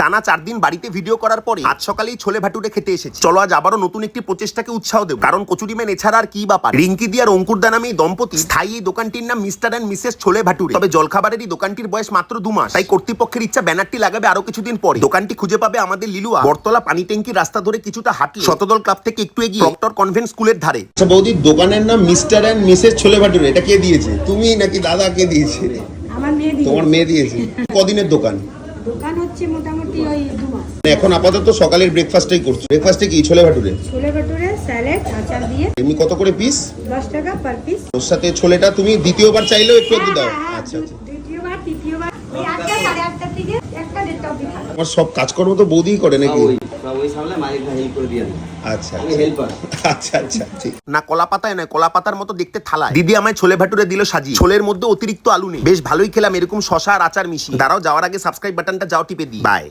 টানা 4 দিন বাড়িতে ভিডিও করার পরে আজ সকালেই ছোলে ভাটুরে খেতে এসেছি। চলো আজ আবারও নতুন একটি প্রচেষ্টাকে উৎসাহ দেব, কারণ কচুরি ম্যান এছাড়া আর কি ব্যাপার। রিঙ্কি দি আর অঙ্কুর দা নামে এই দম্পতি স্থায়ী এই দোকানটির নাম মিস্টার এন্ড মিসেস ছোলে ভাটুরে। তবে জলখাবারের এই দোকানটির বয়স মাত্র 2 মাস, তাই কর্তৃপক্ষের ইচ্ছা ব্যানারটি লাগাবে আরো কিছুদিন পরে। দোকানটি খুঁজে পাবে আমাদের লিলুয়া বটতলা পানি ট্যাঙ্কির রাস্তা ধরে কিছুটা হাঁটলে শতদল ক্লাব থেকে একটু এগিয়ে প্রক্টর কনভেন্ট স্কুলের ধারে। আচ্ছা বৌদি, দোকানের নাম মিস্টার এন্ড মিসেস ছোলে ভাটুরে, এটা কে দিয়েছে? তুমি নাকি দাদা কে দিয়েছে? আমার মেয়ে দিয়েছে। তোমার মেয়ে দিয়েছে। কদিনের দোকান? দোকান হচ্ছে মোটামুটি ওই 2 মাস। এখন আপাতত সকালের ব্রেকফাস্টটাই করছো। ব্রেকফাস্টে কি? ছোলে ভাটুরে। ছোলে ভাটুরে, স্যালাড, আচার দিয়ে। এমনি কত করে পিস? 10 টাকা পার পিস। ওর সাথে ছোলেটা তুমি দ্বিতীয়বার চাইলেও একটু একটু দাও। আচ্ছা আচ্ছা। দ্বিতীয়বার তৃতীয়বার ওই 8টা 8:30টার দিকে 1টা 1:30টা অবধি খাবো। আমার সব কাজকর্ম তো বৌদিই করে নাকি? ওই সামনে মালিক ভাই হেল্প করে দিয়ে আচ্ছা আমি হেল্পার। আচ্ছা আচ্ছা ঠিক। না কলা পাতায় নয়, কলা পাতার মতো দেখতে থালা। দিদি আমায় ছোলে ভাটুরে দিল সাজিয়ে। ছোলের মধ্যে অতিরিক্ত আলু নেই, বেশ ভালোই খেলাম এরকম শশা আর আচার মিশিয়ে। দাঁড়াও, যাওয়ার আগে সাবস্ক্রাইব বাটনটা যাও টিপে দিই। বাই।